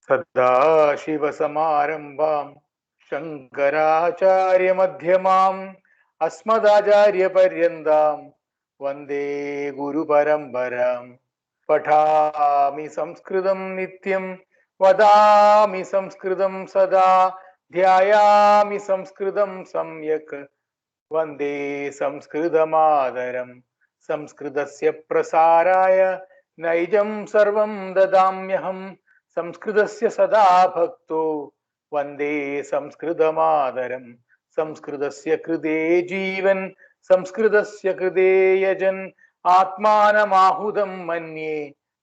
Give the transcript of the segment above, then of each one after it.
सदाशिवसमारम्भां शङ्कराचार्यमध्यमाम् अस्मदाचार्यपर्यन्तां वन्दे गुरुपरम्पराम्। पठामि संस्कृतं नित्यं वदामि संस्कृतं सदा ध्यायामि संस्कृतं सम्यक् वन्दे संस्कृतमातरम्। संस्कृतस्य प्रसाराय नैजं सर्वं ददाम्यहम्। संस्कृतस्य सदा भक्तो वन्दे संस्कृतमातरम्। संस्कृतस्य कृते जीवन् संस्कृतस्य कृते यजन् आत्मानमाहुतं मन्ये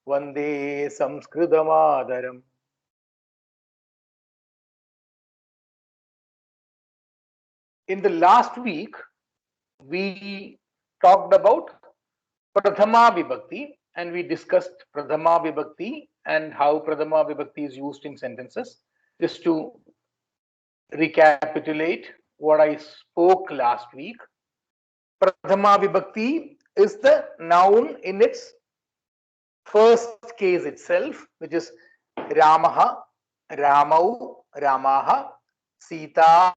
वन्दे संस्कृतमातरम्। In the last week, we talked about Prathama Vibhakti and we discussed Prathama Vibhakti and how Prathama Vibhakti is used in sentences. Just to recapitulate what I spoke last week, Prathama Vibhakti is the noun in its first case itself, which is Ramaha, Ramau, Ramaha, Sita,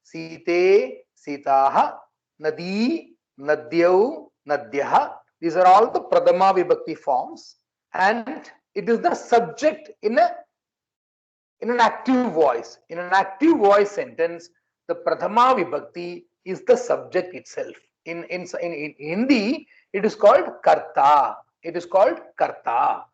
Site, Sitaha, Nadi, Nadyau, Nadyaha. These are all the Prathama Vibhakti forms, and it is the subject in an active voice. In an active voice sentence, the Prathama Vibhakti is the subject itself. In Hindi, it is called Karta. It is called Karta.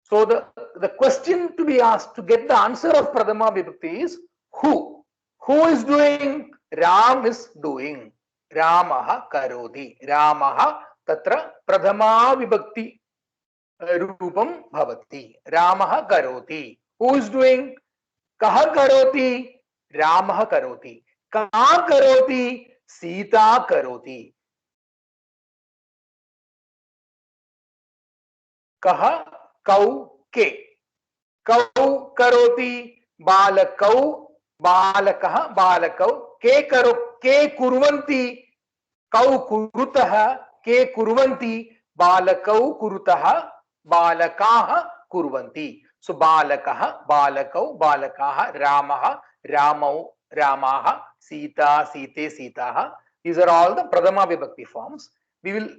So the question to be asked to get the answer of Prathama Vibhakti is who? Who is doing? Ram is doing. Ramaha karoti. Ramaha tatra Prathama Vibhakti Rupam bhavati. Ramaha karoti. Who is doing? Kaha karoti? Ramaha karoti. Kaha karoti? Sita karoti. Kaha kau ke. Kau karoti. Balakau. Balakah. Balakau. Ke karo. Ke kurvanti. Kau kurutaha. Ke kurvanti. Balakau kurutaha. Balakaha kurvanti. So balakaha, balakau, balakaha, ramaha, ramau, ramaha, sita, site, sitaha. These are all the Prathama Vibhakti forms. We will,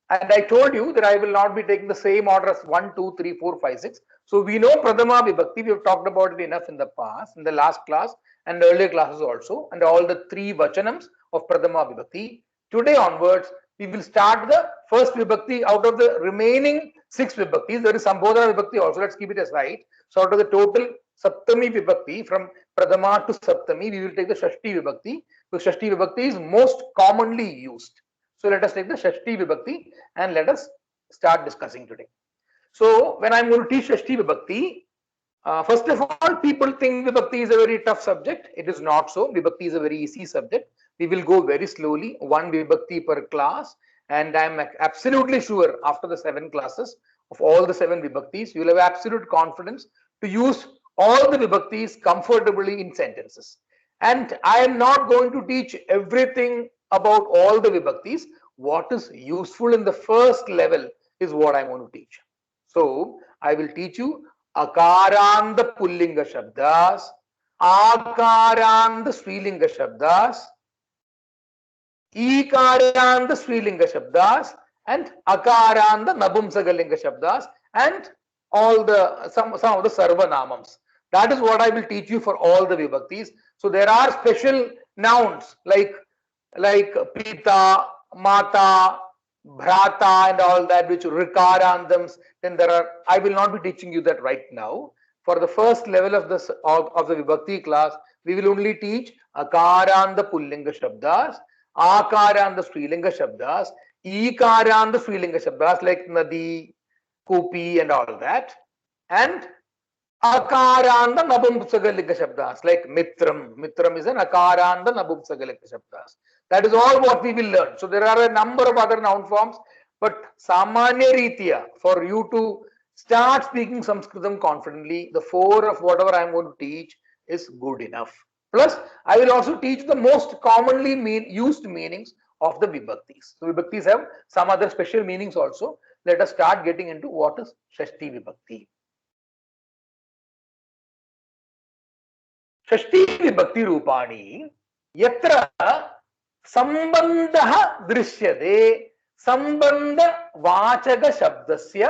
and I told you that I will not be taking the same order as 1, 2, 3, 4, 5, 6. So we know Prathama Vibhakti. We have talked about it enough in the past, in the last class and earlier classes also, and all the three Vachanams of Prathama Vibhakti. Today onwards, we will start the first Vibhakti out of the remaining 6 Vibhaktis. There is Sambodhana Vibhakti also. Let's keep it aside. So out of the total Saptami Vibhakti, from Pradhama to Saptami, we will take the Shashti Vibhakti. So Shashti Vibhakti is most commonly used. So let us take the Shashti Vibhakti and let us start discussing today. So when I'm going to teach Shashti Vibhakti, first of all, people think Vibhakti is a very tough subject. It is not so. Vibhakti is a very easy subject. We will go very slowly, one Vibhakti per class. And I'm absolutely sure after the 7 classes of all the 7 Vibhaktis, you will have absolute confidence to use all the Vibhaktis comfortably in sentences. And I am not going to teach everything about all the Vibhaktis. What is useful in the first level is what I'm going to teach. So I will teach you Akaranda Pullinga Shabdas, Akaranda Srilinga Shabdas, Ikaranda Srilinga Shabdas, and Akaranda Nabumsagalinga Shabdas, and all the some of the Sarvanamams. That is what I will teach you for all the Vibhaktis. So there are special nouns like Pita, Mata, Bhrata, and all that, which Rikarandams. Then there are. I will not be teaching you that right now. For the first level of the Vibhakti class, we will only teach Akaranda Pullinga Shabdas, Akaranda Srilinga Shabdas, Ikaranda Srilinga Shabdas like Nadi, Kupi, and all that, and Akaranda Nabumsagalinga Shabdas like Mitram. Mitram is an Akaranda Nabumsagalinga Shabdas. That is all what we will learn. So there are a number of other noun forms, but Samanya Ritya, for you to start speaking Sanskritam confidently, the 4 of whatever I am going to teach is good enough. Plus, I will also teach the most commonly used meanings of the Vibhaktis. So Vibhaktis have some other special meanings also. Let us start getting into what is Shashti Vibhakti. षष्ठी विभक्ति रूपाणि यत्र संबंधः दृश्यते संबंधवाचक शब्दस्य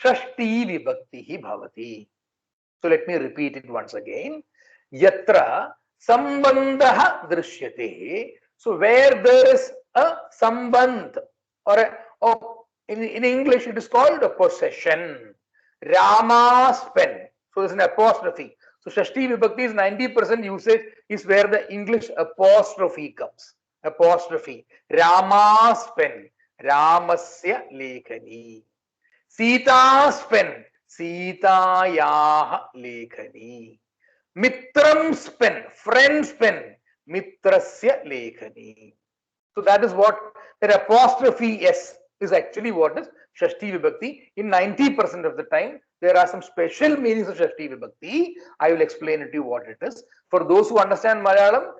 षष्ठी विभक्तिः भवति. So let me repeat it once again. Yatra sambandha drishyate. So where there is a sambandh or in English it is called a possession. Rama's pen. So there's an apostrophe. So Shashti Vibhakti is 90% usage is where the English apostrophe comes. Apostrophe. Rama's pen. Ramasya lekhani. Sita's pen. Sitayaha lekhani. Mitram's pen, friend's pen, mitrasya lekhani. So that is what that apostrophe S is actually what is Shashti Vibhakti. In 90% of the time, there are some special meanings of Shashti Vibhakti. I will explain it to you what it is. For those who understand Malayalam,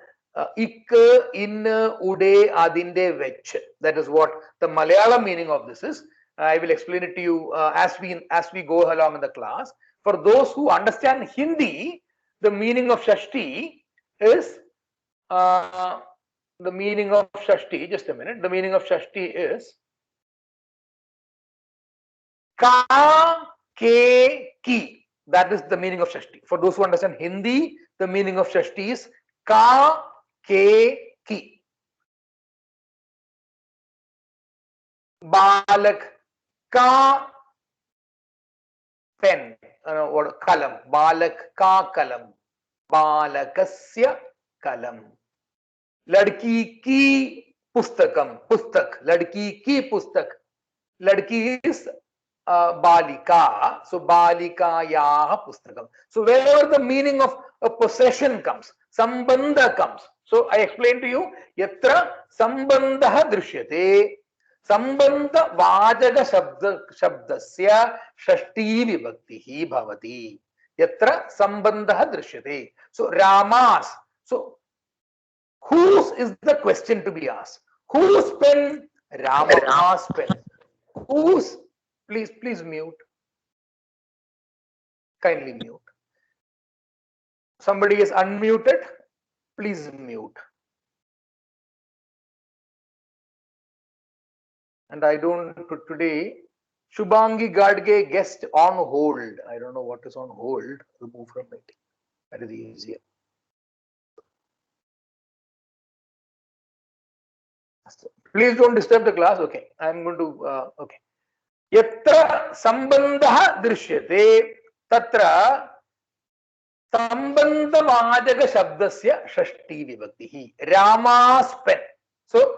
ik, in, ude, adinde, vech. That is what the Malayalam meaning of this is. I will explain it to you as we go along in the class. For those who understand Hindi, the meaning of Shashti is the meaning of Shashti. Just a minute. The meaning of Shashti is ka, ke, ki. That is the meaning of Shashti. For those who understand Hindi, the meaning of Shashti is ka, ke, ki. Balak, ka, pen, what kalam, balak ka kalam, balakasya kalam, ladki ki pustakam, pustak, ladki ki pustak, ladki is balika, so balikayah pustakam. So wherever the meaning of a possession comes, sambandha comes. So I explain to you, yatra sambandha drishyate. संबंध वाचक शब्दस्य षष्ठी विभक्तिः भवति यत्र संबंधः दृश्यते. So Ramas. So whose is the question to be asked? Whose pen? Rama's pen. Whose? Please mute. Kindly mute. Somebody is unmuted. Please mute. And I don't today. Shubhangi Gadge guest on hold. I don't know what is on hold. Remove from it. That is easier. Please don't disturb the class. Okay, I am going to. Okay. Yatra sambandha drishyate tatra sambandhavajaka shabdasya shashti vibhaktihi. Rama's pen. So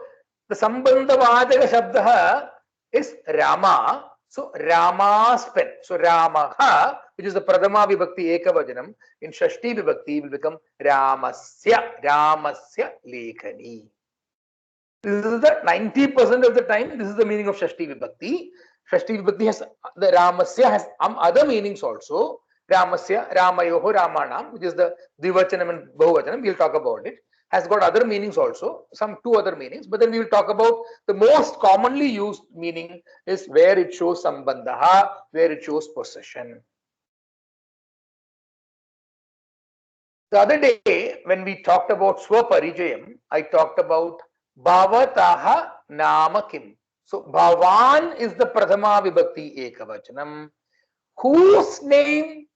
the sambandhavajaka shabda is Rama. So Rama's pen. So Ramaha, which is the Pradama Vibhakti Ekavajanam, in Shashti Vibhakti will become Ramasya Lekhani. This is the 90% of the time. This is the meaning of Shashti Vibhakti. Shashti Vibhakti has the Ramasya has other meanings also. Ramasya, Ramayoho, Ramanam, which is the Dvivachanam and Bahuvachanam. We'll talk about it. Has got other meanings also, some two other meanings, but then we will talk about the most commonly used meaning is where it shows sambandha, where it shows possession. The other day, when we talked about Swaparijayam, I talked about Bhavataha Namakim. So Bhavan is the Prathama Vibhakti Ekavachanam. Whose name?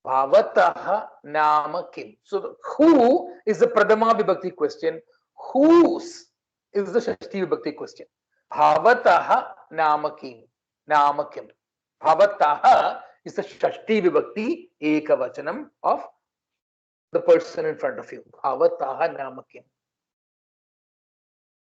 Bhavataha Namakim. So the who is the Pradama Vibhakti question. Whose is the Shashti Vibhakti question. Bhavataha Namakim. Namakim. Bhavataha is the Shashti Vibhakti Ekavachanam of the person in front of you. Bhavataha Namakim.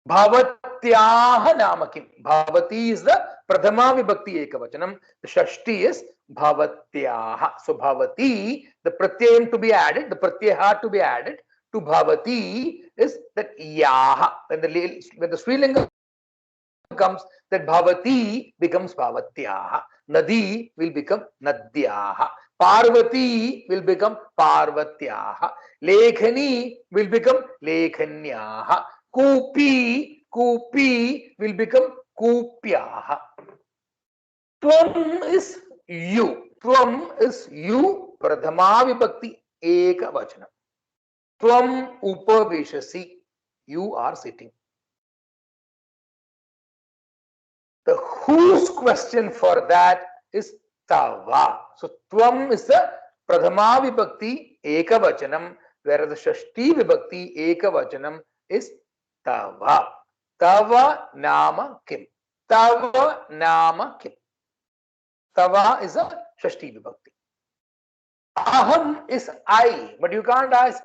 Bhavatyaha Namakim. Bhavati is the Pradama Vibhakti Ekavachanam. The Shashti is Bhavatyaha. So Bhavati, the pratyayam to be added, the pratyaha to be added to Bhavati is that Yaha. When the Srilinga comes, that Bhavati becomes Bhavatyaha. Nadi will become Nadyaha. Parvati will become Parvatyaha. Lekhani will become Lekhanyaha. Kupi will become Kupyaha. Tvam is you. Tvam is you. प्रथमा विभक्ति एकवचनम. Tvam upavishasi. You are sitting. The whose question for that is tava. So tvam is the prathama vibhakti ekavachanam, whereas the shashti vibhakti ekavachanam is tava. Tava nama kim. Tava nama kim. Tava is a shashti vibhakti. Aham is I, but you can't ask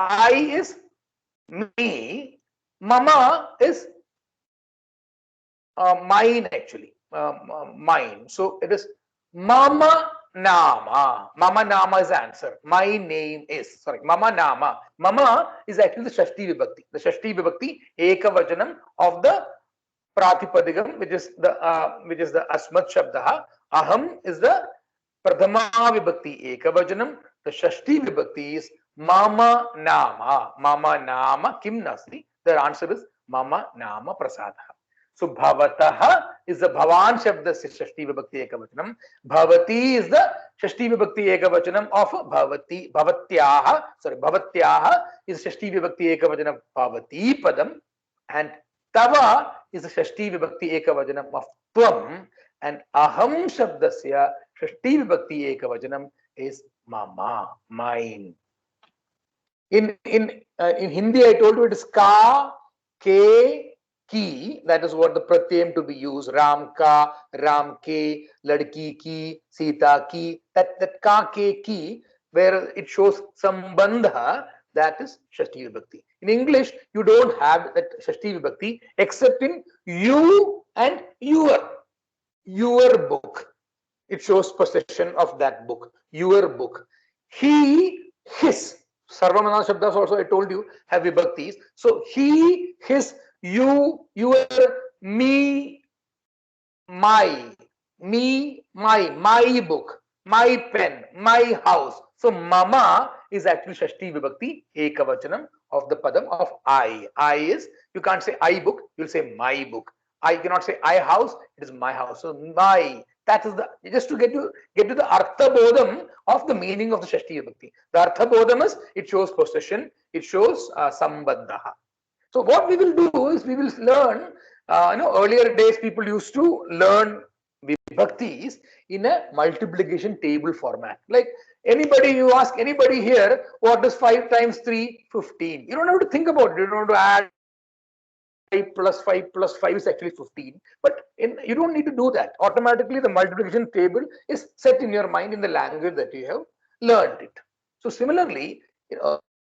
I is me. Mama is mine, actually, mine. So it is mama nama. Mama nama is the answer. My name is, sorry, mama nama. Mama is actually the shashti vibhakti. The shashti vibhakti ekavajanam of the pratipadikam, which is the asmat shabdaha. Aham is the prathama vibhakti ekavajanam. The shashti vibhakti is mama nama. Mama nama kim nasti. The answer is mama nama prasadaha. So bhavatah is the bhavan shabda shashti vibhakti ekavachanam. Bhavati is the shashti vibhakti ekavachanam of bhavati. Bhavatyaha, sorry, bhavatyaha is shashti vibhakti ekavachanam bhavati padam, and tava is the shashti vibhakti ekavajanam of tvam, and aham shabdasya shashti vibhakti ekavajanam is mama, mine. In Hindi, I told you it is ka, ke, ki. That is what the pratyam to be used. Ram ka, ram ke, ladki ki, sita ki. That ka, ke, ki, where it shows sambandha, that is shashti vibhakti. In English, you don't have that shashti vibhakti except in you and your book. It shows possession of that book, your book. He, his. Sarvamana Shabdas also, I told you, have vibhaktis. So he, his, you, your, me, my book, my pen, my house. So mama is actually shashti vibhakti ekavachanam of the padam of I. I is, you can't say I book, you'll say my book. I cannot say I house, it is my house. So my, that is the, just to get to the artha bodham of the meaning of the shashti vibhakti. The artha bodham is, it shows possession, it shows sambandha. So what we will do is we will learn, earlier days people used to learn vibhaktis in a multiplication table format. Like anybody, you ask anybody here, what is 5 times 3? 15. You don't have to think about it. You don't have to add 5 plus 5 plus 5 is actually 15. But you don't need to do that. Automatically the multiplication table is set in your mind in the language that you have learned it. So similarly, in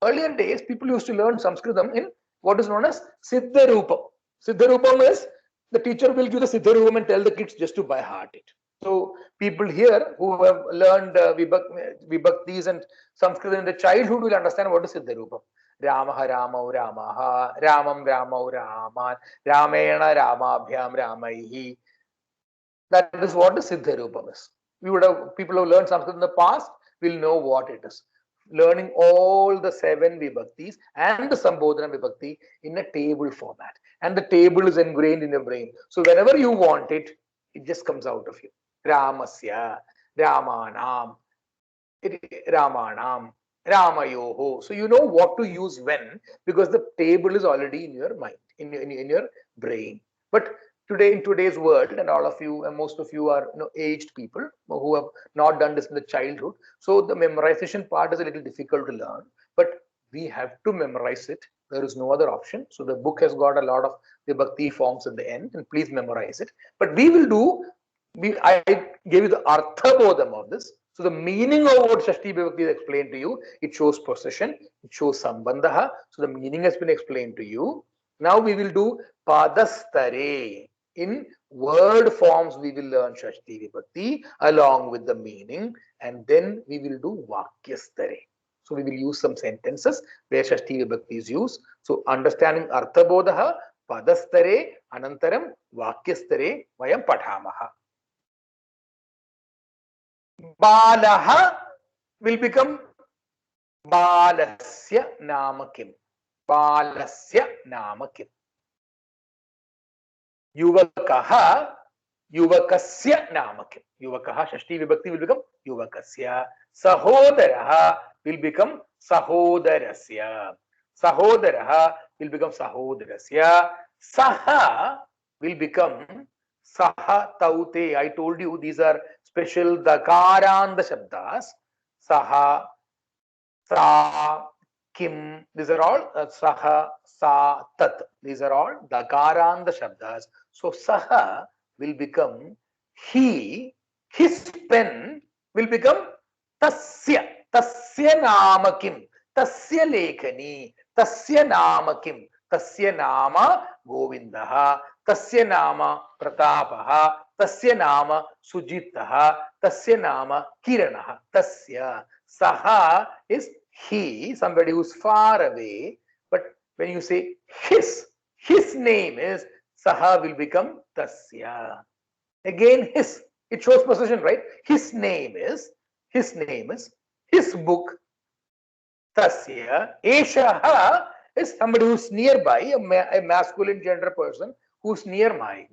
earlier days, people used to learn Sanskritam in what is known as Siddha Rupam. Siddha Rupam is, the teacher will give the Siddha Rupam and tell the kids just to by heart it. So people here who have learned vibhaktis and Sanskrit in the childhood will understand what is Siddha Rupam. Ramaha Ramau Ramaha, Ramam Ramau Raman, Ramena Ramabhyam Ramaihi. That is what the Siddha Rupam is. People who learned Sanskrit in the past will know what it is. Learning all the 7 vibhaktis and the Sambodhana vibhakti in a table format. And the table is ingrained in your brain. So whenever you want it, it just comes out of you. Ramasya, Ramanam, Ramanam, Ramayoho. So you know what to use when, because the table is already in your mind, in your brain. But today, in today's world, and all of you and most of you are aged people who have not done this in the childhood, so the memorization part is a little difficult to learn, but we have to memorize it. There is no other option. So the book has got a lot of the bhakti forms at the end, and please memorize it. But we will do, I gave you the artha bodham of this. So the meaning of what shashti vibhakti is explained to you. It shows possession, it shows sambandha. So the meaning has been explained to you. Now we will do padastare. In word forms, we will learn shashti vibhakti along with the meaning, and then we will do vakyastare. So we will use some sentences where shashti vibhakti is used. So understanding artha bodha, padastare, anantaram vakyastare vayam padhamaha. Balaha will become balasya namakim. Balasya namakim. Yuvakaha, Yuvakasya namakim. Yuvakaha, Shashti Vibhakti will become Yuvakasya. Sahodaraha will become Sahodarasya. Sahodaraha will become Sahodarasya. Saha will become Saha Taute. I told you these are special Dakaranda Shabdas. Saha, Sa, Kim. These are all Saha, Sa, Tat. These are all Dakaranda Shabdas. So Saha will become he, his pen will become Tasya. Tasya Namakim. Tasya Lekhani. Tasya Namakim. Tasya Nama Govindaha. Tasya Nama Pratapaha. Tasya Nama Sujitaha. Tasya Nama Kiranaha. Tasya. Saha is he, somebody who's far away. But when you say his name is Saha will become Tasya. Again, his, it shows possession, right? His name is his book. Tasya. Eshaha is somebody who's nearby, a masculine gender person who's nearby.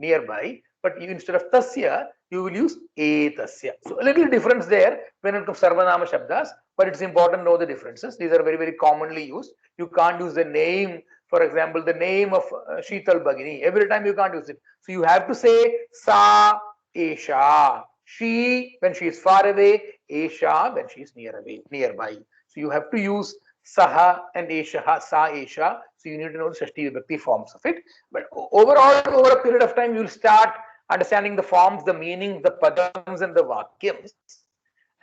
But you, instead of Tasya, you will use Etasya. So a little difference there when it comes to Sarvanama Shabdas, but it's important to know the differences. These are very, very commonly used. You can't use the name, for example, the name of Sheetal Bhagini. Every time you can't use it. So you have to say Sa Esha. She when she is far away, Esha when she is nearby. So you have to use Saha and Eshaha, Sa Esha. So you need to know the Shashti Vibhakti forms of it. But overall, over a period of time, you will start understanding the forms, the meanings, the padams and the vakyams.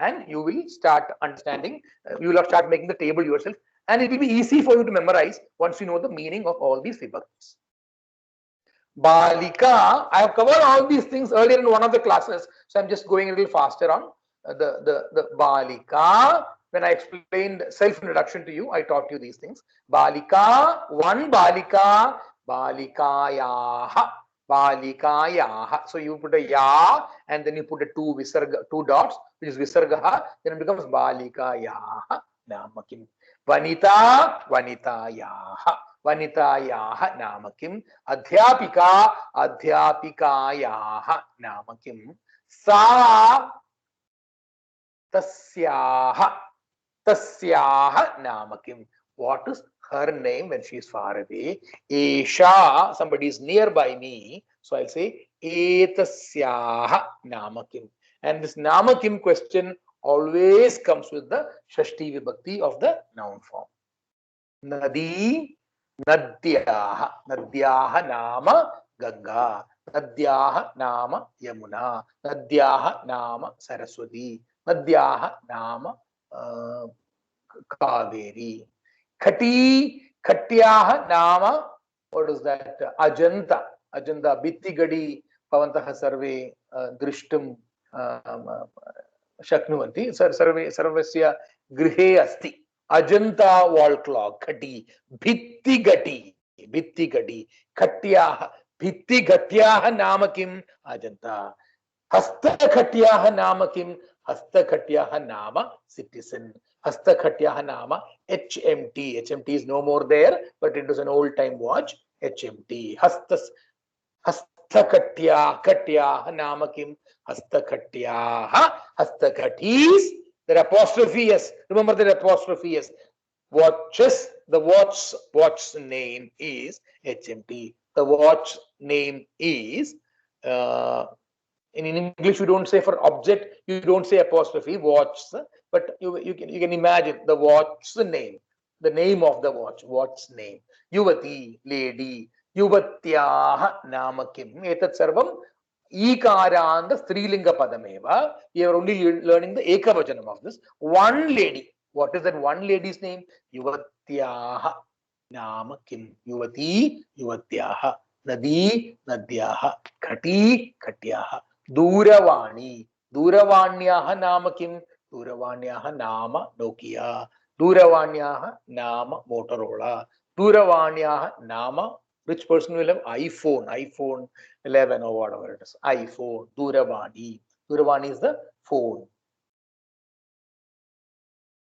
And you will start understanding, you will start making the table yourself. And it will be easy for you to memorize once you know the meaning of all these vibhaktis. Balika, I have covered all these things earlier in one of the classes. So I'm just going a little faster on the Balika. When I explained self-introduction to you, I taught you these things. Balika, one Balika, Balikayaha. Balikayaha. So you put a ya and then you put a two dots, which is Visargaha, then it becomes Balikayaha Namakim. Vanita, Vanitayaha. Vanitayaha Namakim. Adhyapika, Adhyapikayaha Namakim. Sa Tasyaha. Tasyaha Namakim. What is her name when she is far away? Esha, somebody is nearby me. So I'll say Etasyaha Namakim. And this Namakim question always comes with the Shashti Vibhakti of the noun form. Nadi, Nadyaha. Nadyaha Nama Ganga. Nadyaha Nama Yamuna. Nadyaha Nama Saraswati. Nadyaha Nama Kaveri. Khati, Khatyaha Nama, what is that? Ajanta. Ajanta, Bittigadi, Pavantaha Sarve, Drishtum, Shaknuvanti, Sarvasya Grihe Asti. Ajanta wall clock, Khati, Bittigati, Khatyaha, Bittigatyaha Namakim, Ajanta. Hastakhatyaha Namakim, Hastakhatyaha Nama citizen. Hastakhatyaha Nama HMT. HMT is no more there, but it was an old time watch. HMT. Hastakhatyaha Namakim. Hastakhatyaha. Hastakhatis. The apostrophe S. Remember the apostrophe S. Watches. The watch's name is HMT. The watch name is in English, you don't say for object, you don't say apostrophe, watch, but you can imagine the watch, the name of the watch's name. Yuvati, lady, Yuvatyaha Namakim. Etat sarvam Ikaranda Strilinga Padameva. You are only learning the Ekavajanam of this. One lady. What is that one lady's name? Yuvatyaha Namakim. Yuvati, Yuvatyaha. Nadi, Nadyaha. Khati, Khatyaha. Duravani. Duravanyah Namakim. Duravanyah Nama Nokia. Duravanyah Nama Motorola. Duravanyah Nama, which person will have iPhone 11 or whatever it is. iPhone, Duravani. Duravani is the phone.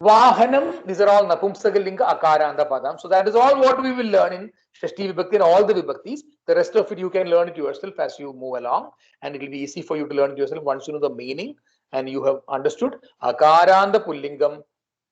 Vahanam, these are all Napumsakalinga Akaranta Padam. So that is all what we will learn in Shashti Vibhakti and all the Vibhaktis. The rest of it you can learn it yourself as you move along, and it will be easy for you to learn it yourself once you know the meaning and you have understood Akaranta Pullingam,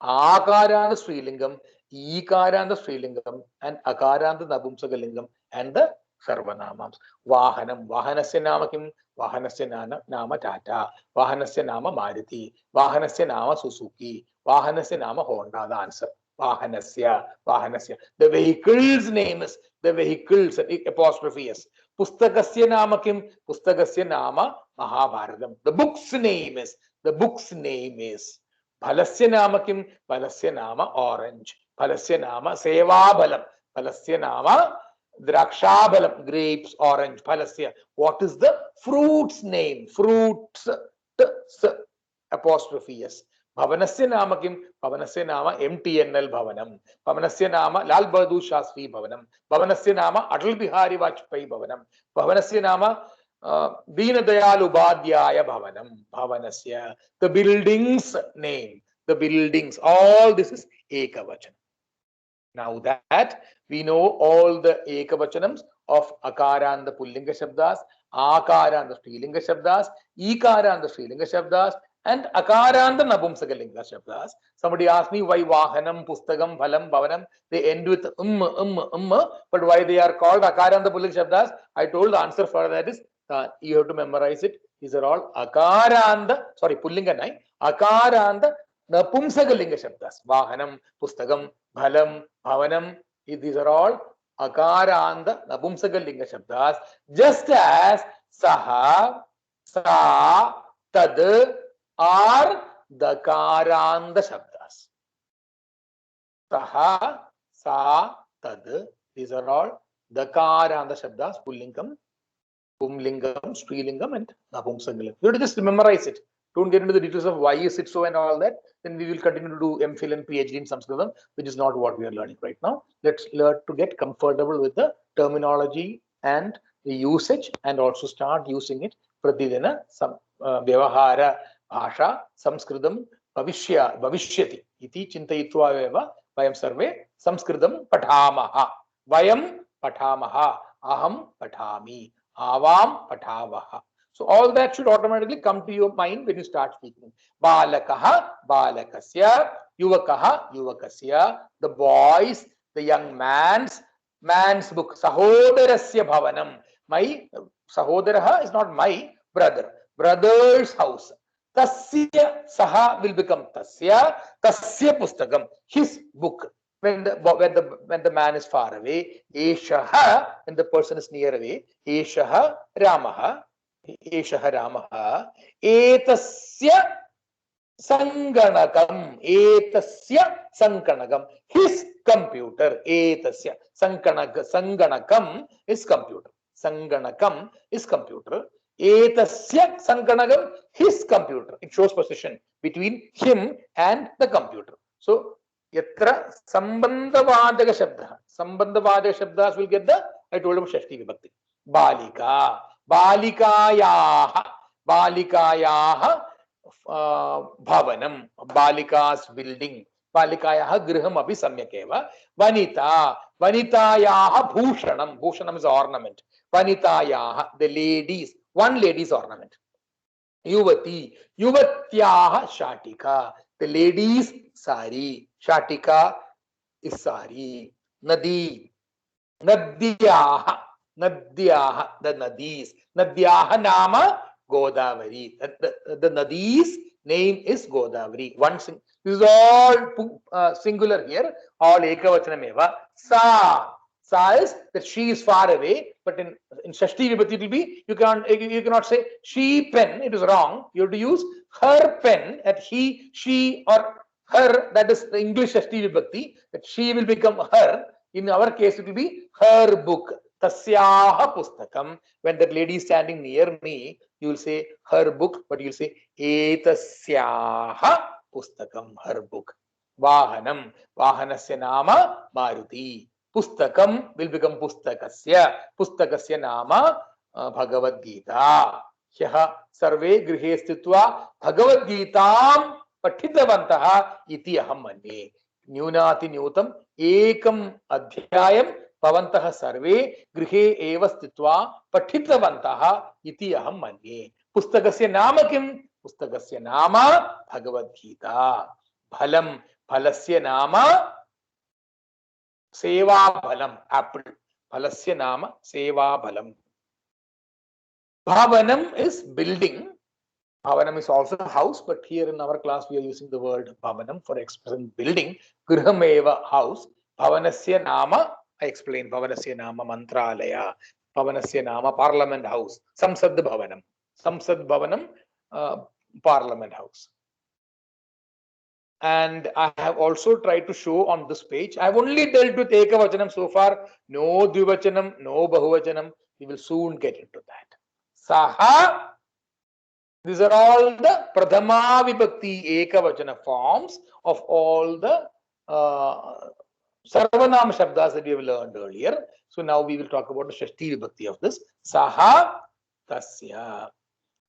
Akaranta Srilingam, Ikaranta Srilingam, and Akaranta Napumsakalingam, and the Sarvanamams. Vahanam, Vahanasya Namakim, Vahanasya Nama Tata, Vahanasya Nama Maruti, Vahanasya Nama Suzuki. Vahanasya nama Honda, the answer. Vahanasya, Vahanasya. The vehicle's name is the vehicles, apostrophe S. Pustakasya nama kim? Pustakasya nama Mahabharatam. The book's name is Phalasya nama kim? Phalasya nama orange. Phalasya nama Sevabhalam. Phalasya nama Drakshabhalam. Grapes, orange. Phalasya. What is the fruit's name? Fruits. Apostrophe S. Bhavanasya nama kim? Bhavanasya nama MTNL Bhavanam. Bhavanasya nama Lal Bahadur Shastri Bhavanam. Bhavanasya nama Atal Bihari Vajpayee Bhavanam. Bhavanasya nama Deen Dayal Upadhyaya Bhavanam. Bhavanasya. The building's name. The buildings. All this is Ekavachanam. Now that we know all the Ekavachanams of Akara and the Pullinga Shabdas, Akara and the Strilinga Shabdas, Ikara and the Strilinga Shabdas, and Akara and the Napumsakalinga Shabdas. Somebody asked me why Vahanam, Pustakam, Phalam, Bhavanam, they end with but why they are called Akara and the Pullinga Shabdas? I told the answer for that is you have to memorize it. These are all Akara and the, sorry, Pullinga Nai, Akara and the Napumsakalinga Shabdas. Vahanam, Pustakam, Phalam, Bhavanam, these are all Akara and the Napumsakalinga Shabdas. Just as Saha, Sa, Tad, are Dakaranda Shabdas. Saha, Sa, Tad, these are all Dakaranda Shabdas, Pullingam, Pumlingam, Strilingam, and Napumsakalingam. You have to just memorize it. Don't get into the details of why is it so and all that. Then we will continue to do MPhil and PhD in Sanskritam, which is not what we are learning right now. Let's learn to get comfortable with the terminology and the usage, and also start using it. Pratidina, Vyavahara, Bhasha, Sanskritam, Bhavishyati. Iti chintayitva eva vayam sarve Sanskritam pathamaha. Vayam pathamaha. Aham pathami. Avam patavaha. So all that should automatically come to your mind when you start speaking. Balakaha, balakasya, yuvakaha, yuvakasya, the boys, the young man's book. Sahodarasya bhavanam. My sahodaraha is not my brother. Brother's house. Tasya saha will become tasya. Tasya pustakam. His book. When the man is far away. Eshaha, when the person is near away. Eshaha Ramaha. Eshaha Ramaha. Etasya Sanganakam. Etasya Sanganakam. His computer. Etasya Sanganakam is computer. Sanganakam is computer. Etasya Sanganakam, his computer. It shows position between him and the computer. So Yatra Sambandhavadaka Shabda. Sambandhavadaka Shabdas will get the, I told about Shashti Vibhakti. Balika. Balikayaha. Balikayaha Bhavanam. Balika's building. Balikayaha Griham Abhi Samyakeva. Vanita. Vanitayaha Bhushanam. Bhushanam is ornament. Vanitayaha, the ladies. One lady's ornament. Yuvati. Yuvatyaha Shatika. The ladies' sari. Shatika is sari. Nadi. Nadyaha. Nadyaha. The nadis. Nadyaha nama Godavari. The nadis name is Godavari. This is all singular here. All ekavachanameva. Sa. Sa is that she is far away, but in Shashti Vibhakti it will be, you cannot say she pen, it is wrong. You have to use her pen, at he, she, or her, that is the English Shashti Vibhakti, that she will become her. In our case, it will be her book. Tasyaha pustakam. When that lady is standing near me, you will say her book, but you will say etasyaha pustakam, her book. Vahanam. Vahanasya nama Maruti. Pustakam will become Pustakasya. Pustakasya nama Bhagavad Gita. Hyaha sarve grihe stitva Bhagavad Gitam पठितवन्तः इति अहं मन्ये। न्यूनातिन्यूनम् एकम् अध्यायं भवन्तः सर्वे गृहे एव स्थित्वा पठितवन्तः इति अहं मन्ये। पुस्तकस्य नाम किं? पुस्तकस्य नाम भगवद्गीता। फलं, फलस्य नाम सेवाफलम्, एप्पल। फलस्य नाम सेवाफलम्। Bhavanam is building. Bhavanam is also a house, but here in our class we are using the word Bhavanam for expressing building. Grihameva, house. Bhavanasya nama, I explained. Bhavanasya nama mantralaya. Bhavanasya nama parliament house. Samsad Bhavanam. Samsad Bhavanam, parliament house. And I have also tried to show on this page. I have only dealt with Ekavachanam so far. No Dvivachanam, no Bahuvachanam. We will soon get into that. Saha. These are all the Pradhama Vibhakti Ekavachana forms of all the Sarvanam Shabdas that we have learned earlier. So now we will talk about the Shashti Vibhakti of this. Saha Tasya.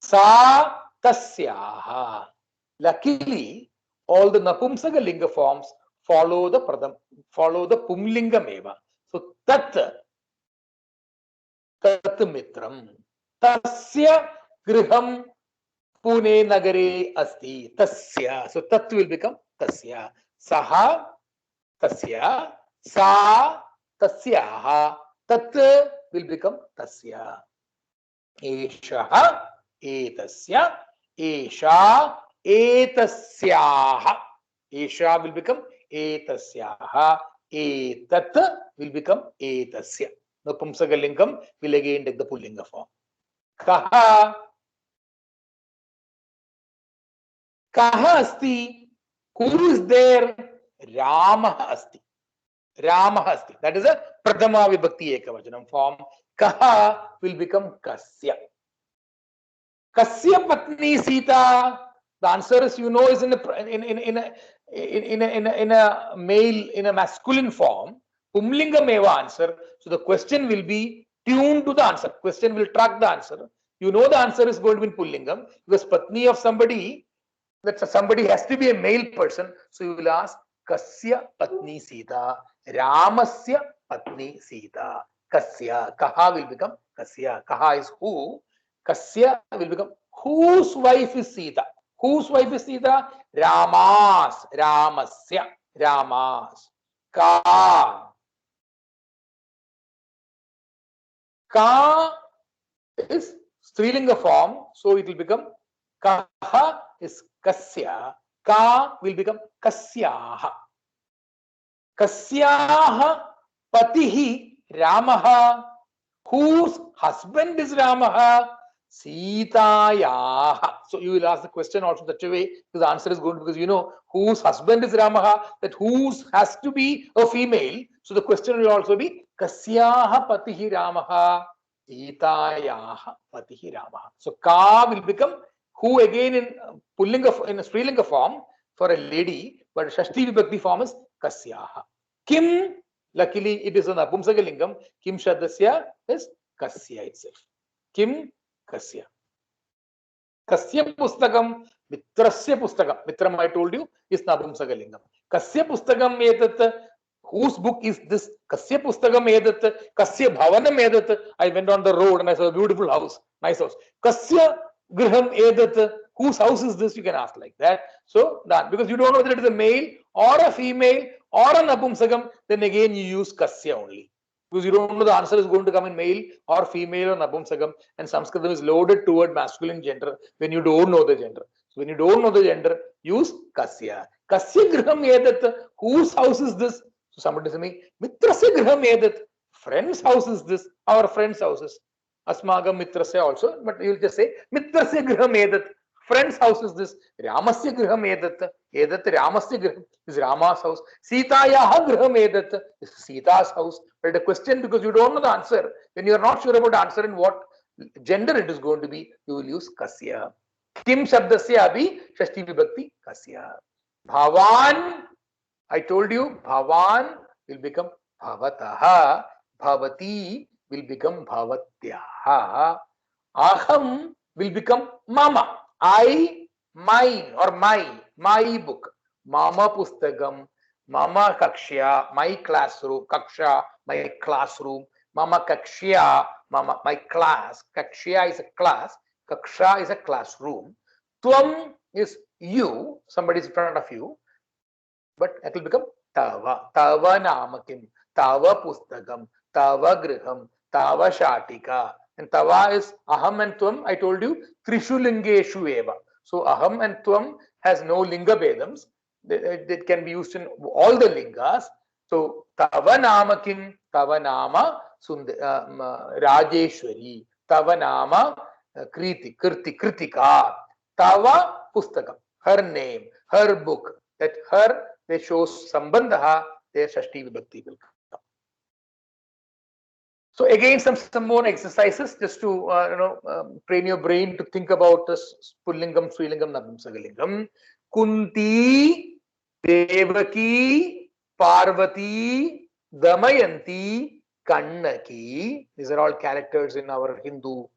Sa Tasyaha. Luckily, all the Napumsaka Linga forms follow the Pumlinga Meva. So Tat Mitram. Tasya Griham Pune Nagare Asti. Tasya. So Tat will become Tasya. Saha Tasya. Sa Tasyaha. Tat will become Tasya. Eshaha Etasya. Esha Etasyaha. Esha will become Etasyaha. Etat will become Etasya. Now Pumsakalingam will again take the Pullinga form. Kaha. Kaha asti. Who is there? Rama asti. Rama asti. That is a Pradhama Vibhakti Ekavachanam form. Kaha will become Kasya. Kasya Patni Sita. The answer is, you know, is in a male, in a masculine form. Pumlinga Meva answer. So the question will be tuned to the answer. Question will track the answer. You know the answer is going to be in Pullingam because Patni of somebody, that somebody has to be a male person. So you will ask Kasya Patni Sita. Ramasya Patni Sita. Kasya. Kaha will become Kasya. Kaha is who. Kasya will become whose wife is Sita. Whose wife is Sita? Ramas. Ramasya. Ramas. Ka. Ka is Strilinga form. So it will become Kaha is Kasya. Ka will become Kasyaha. Kasyaha Patihi Ramaha. Whose husband is Ramaha? Sitayaha. So you will ask the question also that way, because the answer is going to, because you know whose husband is Ramaha, that whose has to be a female. So the question will also be Kasyaha Patihi Ramaha. Sitayaha Patihi Ramaha. So Ka will become who again in Pullinga, in a Strilinga form for a lady, but Shashti Vibhakti form is Kasyaha. Kim, luckily it is an Apumsaka Lingam. Kim Shadasya is Kasya itself. Kim Kasya. Kasya Pustakam, Mitrasya Pustakam. Mitram, I told you, is Napumsaka Lingam. Kasya Pustakam Edat. Whose book is this? Kasya Pustakam Edat. Kasya Bhavanam Edat. I went on the road and I saw a beautiful house, nice house. Kasya Griham Edat. Whose house is this? You can ask like that. So that, because you don't know whether it is a male or a female or an Napumsakam, then again you use Kasya only. Because you don't know the answer is going to come in male or female or Napumsakam, and Sanskritam is loaded toward masculine gender when you don't know the gender. So when you don't know the gender, use Kasya. Kasya Griham Edat. Whose house is this? So somebody says me, Mitrasya Griham Edat. Friend's house is this. Our friend's house is. Asmagam Mitrasya also, but you will just say Mitrasya Griham Edat. Friend's house is this. Ramasya Griham Edat. Edat Ramasya Griham is Rama's house. Sitayaha Griham Edat is Sita's house. But the question, because you don't know the answer, when you are not sure about the answer in what gender it is going to be, you will use Kasya. Kim Shabdasya Abhi Shashti Vibhakti Kasya. Bhavan, I told you, Bhavan will become Bhavataha. Bhavati will become Bhavatyaha. Aham will become Mama. I, mine or my book. Mama pustakam, mama kakshya, my classroom, kaksha, my classroom, mama kakshya, mama, my class. Kakshya is a class, kaksha is a classroom. Tvam is you, somebody is in front of you, but it will become tava. Tava namakim, tava pustakam, tava griham, tava shatika. And tava is aham and tvam. I told you trishu lingeshu eva. So aham and tvam has no linga bedams. That can be used in all the lingas. So tava namakim, tava nama Rajeshwari, tava nama Kritika, tava pustakam, her name, her book. That her, they shows sambandha, their Shashti Vibhakti will come. So again, some more exercises just to train your brain to think about this Pullingam, Srilingam, Napumsakalingam. Kunti, Devaki, Parvati, Damayanti, Kannaki. These are all characters in our Hindu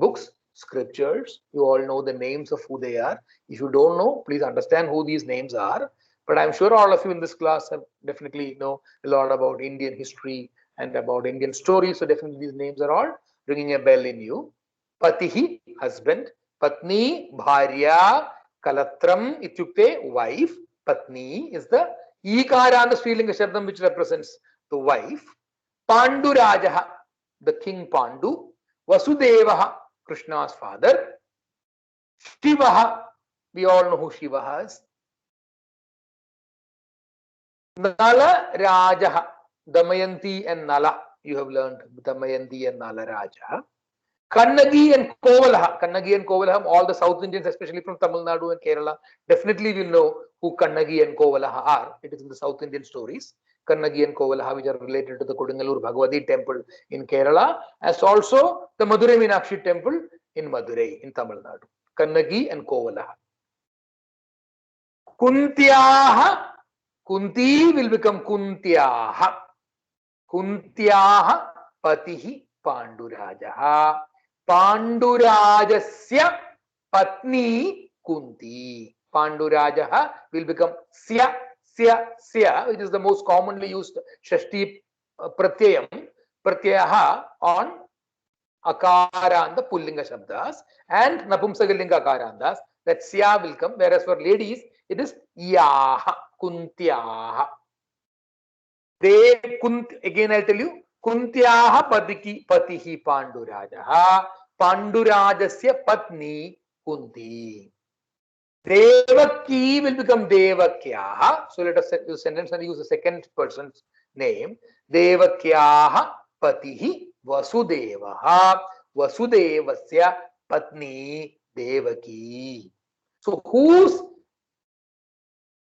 books, scriptures. You all know the names of who they are. If you don't know, please understand who these names are. But I'm sure all of you in this class have definitely know a lot about Indian history and about Indian stories. So definitely these names are all ringing a bell in you. Patihi, husband. Patni, bharya. Kalatram, ityukte, wife. Patni is the ikara and the Srilinga Shabdam which represents the wife. Pandurajaha, the king Pandu. Vasudevaha, Krishna's father. Shivaha, we all know who Shiva is. Nala Rajaha, Damayanti and Nala. You have learned Damayanti and Nala Raja. Kannagi and Kovalaha. Kannagi and Kovalaha, all the South Indians, especially from Tamil Nadu and Kerala, definitely will know who Kannagi and Kovalaha are. It is in the South Indian stories. Kannagi and Kovalaha, which are related to the Kodungalur Bhagavati temple in Kerala, as also the Madurai Meenakshi temple in Madurai in Tamil Nadu. Kannagi and Kovalaha. Kuntyaha, Kunti will become Kuntyaha. Kuntyaha Patihi Pandurajaha. Pandurajasya Patni Kunti. Pandurajaha will become Sya, which is the most commonly used Shashti Pratyayaha on Akara and the Pullinga Shabdas and Napumsakalinga Akarandas. That Sya will come, whereas for ladies it is Yaha, Kuntyaha. Again I'll tell you, Kuntyaha Patihi Pandurajaha, Pandurajasya Patni Kunti. Devaki will become Devakyaha. So let us set the sentence and use the second person's name. Devakyaha Patihi Vasudevaha. Vasudevasya Patni Devaki. So whose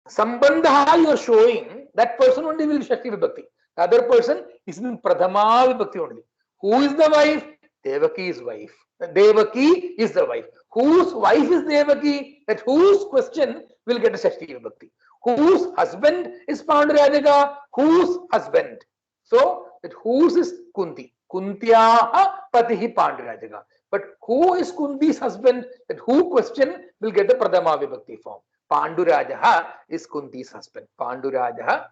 Sambandha you are showing, that person only will be Shakti Vibhakti. The other person is in Pradhama Vibhakti only. Who is the wife? Devaki is wife. Devaki is the wife. Whose wife is Devaki? That whose question will get a Shakti Vibhakti. Whose husband is Pandurajaka? Whose husband? So that whose is Kunti. Kuntyaha Patihi Pandurajaka. But who is Kunti's husband? That who question will get the Pradhama Vibhakti form. Pandurajaha is Kunti's husband. Pandurajaha,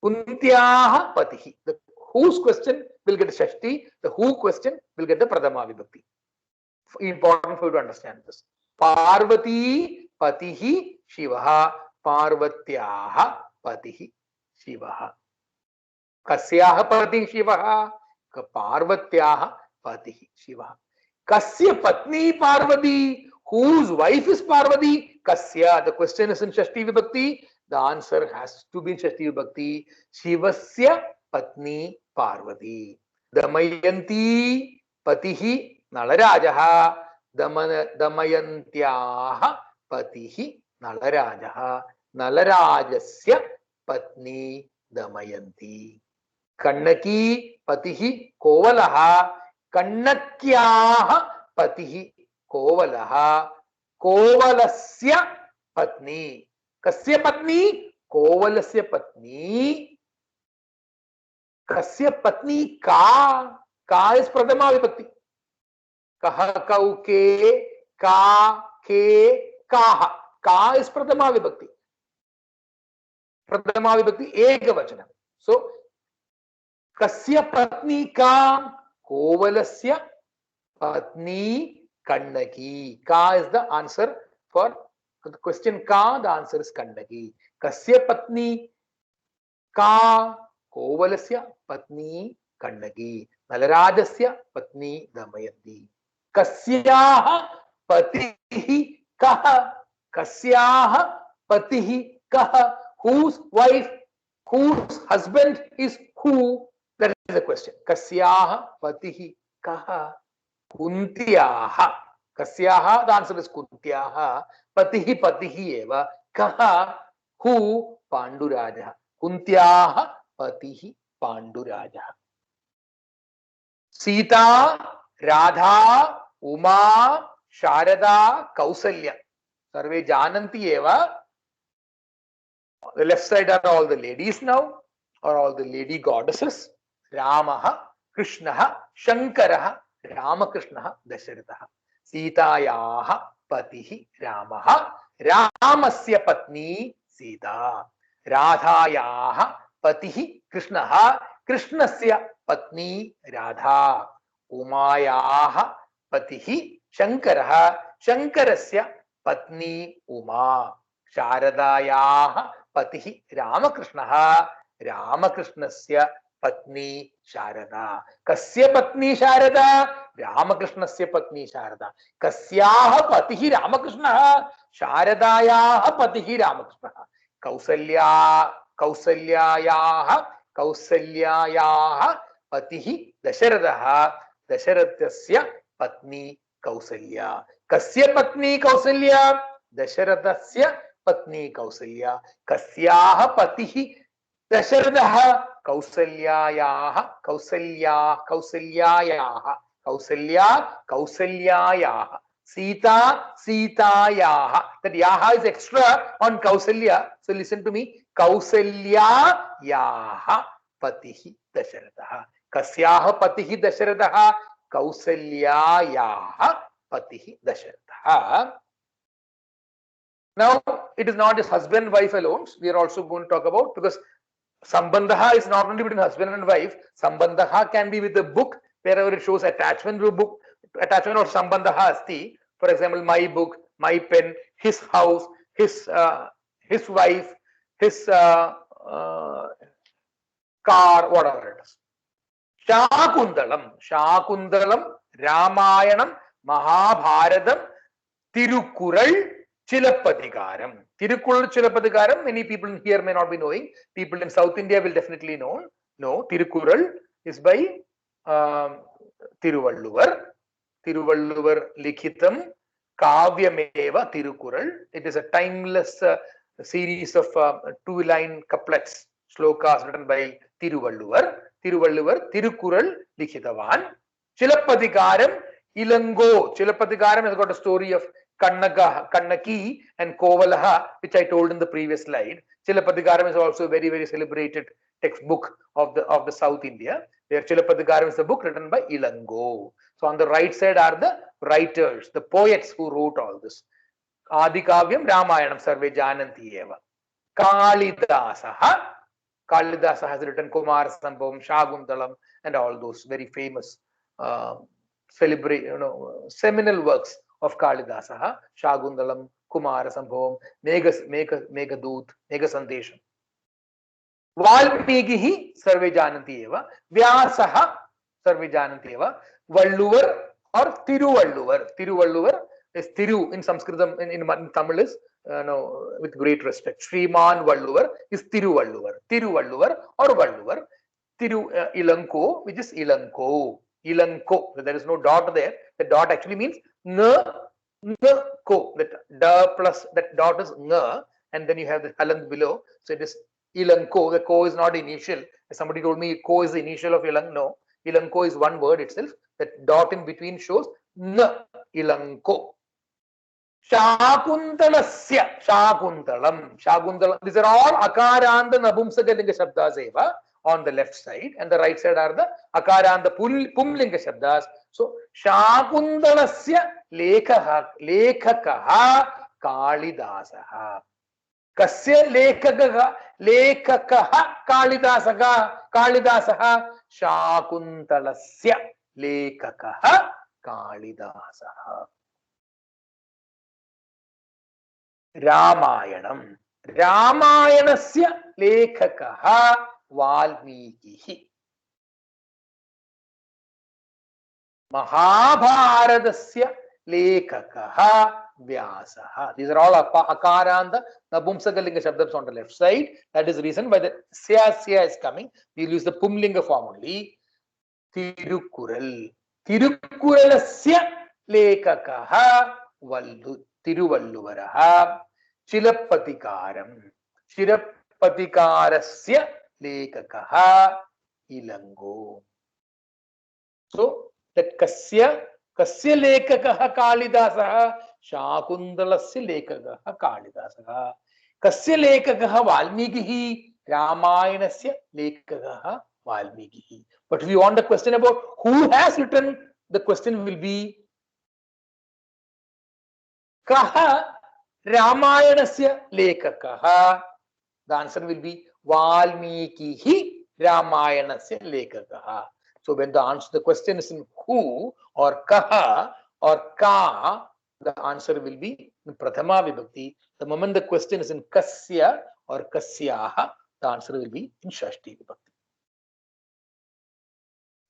Kuntyaha Patihi. The whose question will get the Shashti, the who question will get the Pradhama Vibhakti. Important for you to understand this. Parvati Patihi Shivaha, Parvatyaha Patihi Shivaha. Kasyaha Patihi Shivaha, Parvatyaha Patihi Shivaha. Kasya Patni Parvati. Whose wife is Parvati? Kasya. The question is in Shashti Vibhakti. The answer has to be in Shashti Vibhakti. Shivasya Patni Parvati. Damayanti Patihi Nalarajaha. Damayantyaha Patihi Nalarajaha. Nalarajasya Patni Damayanti. Kannaki Patihi Kovalaha. Kannakyaha Patihi Kovalaha. Kovalasya Patni. Kasya Patni? Kovalasya Patni. Kasya Patni Ka. Ka is Pradhama Vibhakti. Kaha, kau, ke, ka, ke, kaha. Ka is Pradama Vibhakti. Pradama Vibhakti Ekavachana. So, Kasya Patni Ka? Kovalasya Patni Kannaki. Ka is the answer for the question Ka. The answer is Kannaki. Kasya Patni Ka? Kovalasya Patni Kannaki. Nalarajasya Patni Damayanti. Kasyaha Patihi Kaha? Kasyaha Patihi Kaha? Whose wife, whose husband is who? That is the question. Kasyaha Patihi Kaha? Kuntyaha. Kasyaha, the answer is Kuntyaha. Patihi Patihi eva. Kaha? Who? Panduraja. Kuntyaha Patihi Panduraja. Sita, Radha, Uma, Sharada, Kausalya. Sarve Jananti eva. The left side are all the ladies now, or all the lady goddesses. Ramaha, Krishnaha, Shankaraha, Ramakrishnaha, Dasharataha. Sitayaha Patihi Ramaha, Ramasya Patni Sita. Radhayaha Patihi Krishnaha, Krishnasya Patni Radha. Umayaha Patihi Shankaraha, Shankarasya Patni Uma. Sharadayaha Patihi Ramakrishnaha, Ramakrishnasya Patni Sharada. Kasya Patni Sharada? Ramakrishnasya Patni Sharada. Kasyaha Patihi Ramakrishnaha, Sharadayaha Patihi Ramakrishnaha. Kausalyayaha Patihi Dasharadaha, Dasharathasya Patni Kausalya. Kasya Patni Kausalya? Dasharathasya Patni Kausalya. Kasyaha Patihi Dasharadaha, Kausalyayaha Kausalyayaha. Sita Sitayaha. That yaha is extra on Kausalya. So listen to me. Kausalyayaha Patihi Dasharadaha. Kasyaha Patihi Dasharadaha, Kausalyayaha Patihi Dasharadaha. Now, it is not just husband and wife alone. We are also going to talk about, because Sambandha is not only between husband and wife. Sambandha can be with the book, wherever it shows attachment to a book, attachment or Sambandha asti. For example, my book, my pen, his house, his wife, his car, whatever it is. Shakundalam, Ramayanam, Mahabharatam, Tirukural, Chilapadikaram. Tirukural, Chilapadikaram, many people here may not be knowing. People in South India will definitely know. No, Tirukural is by Tiruvalluvar. Tiruvalluvar Likhitam, Kavyameva Tirukural. It is a timeless series of two-line couplets, slokas written by Tiruvalluvar. Tirukural Likhitavan. Chilapadikaram, Ilango. Chilapadikaram has got a story of Kannaki and Kovalaha, which I told in the previous slide. Chilapadikaram is also a very, very celebrated textbook of the South India, where Chilapadikaram is a book written by Ilango. So on the right side are the writers, the poets who wrote all this. Adikavyam Ramayanam Sarve Jananti Eva. Kalidasaha. Kalidasa has written Kumara Sambhavam, Shakuntalam, and all those very famous seminal works of Kalidasa. Shakuntalam, Kumara Sambhavam, Meghadoot, Megha Valmikihi Sarve Jananti Eva. Vyasaha Sarve Jananti Eva. Valluvar or Tiruvalluvar. Tiruvalluvar is Tiru in Sanskritam, in Tamil is with great respect. Sriman Valluvar is Tiruvalluvar. Tiruvalluvar or Valluvar. Ilanko, which is Ilanko. Ilanko. There is no dot there. The dot actually means ko. That da plus that dot is nga, and then you have the halang below. So it is Ilanko. The ko is not initial. Somebody told me ko is the initial of Ilang. No. Ilanko is one word itself. That dot in between shows Ilanko. Shakuntalasya, Shakuntalam. These are all Akaranta Nabumsakalinga Shabdas eva on the left side, and the right side are the Akaranta Pumlinga Shabdas. So Shakuntalasya Lekhakaha कालिदासः। कस्य लेखकः लेखकः कालिदासः कालिदासः शाकुन्तलस्य लेखकः कालिदासः। रामायणं रामायणस्य लेखकः वाल्मीकिः। महाभारतस्य लेखकः व्यासः। These are all akaranta napumsakalinga shabdams on the left side. That is the reason why the sya is coming. We will use the pumlinga form only. Tirukural. Tirukuralस्य lekakah Tiruvalluvarah. Chilappatikaram. Chilappatikarasya lekakah Ilango. So that kasya lekakah Kalidasah, Shakuntalasya lekakah Kalidasah. Kasya lekakah Valmikihi, Ramayanasya lekakah Valmikihi. But if you want the question about who has written, the question will be Kaha Ramayanasya lekakah. The answer will be Valmikihi Ramayanasya lekakah. So when the question is in who or kaha or ka, the answer will be in prathama vibhakti. The moment the question is in kasya or kasyaha, the answer will be in shashti vibhakti.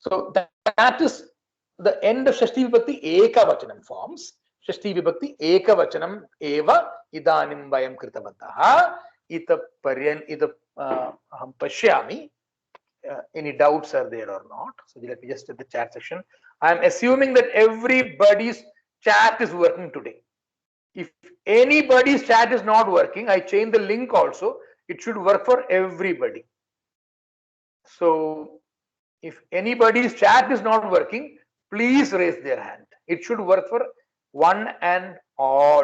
So that is the end of shashti vibhakti ekavachanam forms. Shashti vibhakti ekavachanam eva idanim vayam kritavantaha. Ita paryan ita aham pashyami. Any doubts are there or not? So let me just at the chat section. I am assuming that everybody's chat is working today. If anybody's chat is not working, I change the link also. It should work for everybody. So if anybody's chat is not working, please raise their hand. It should work for one and all.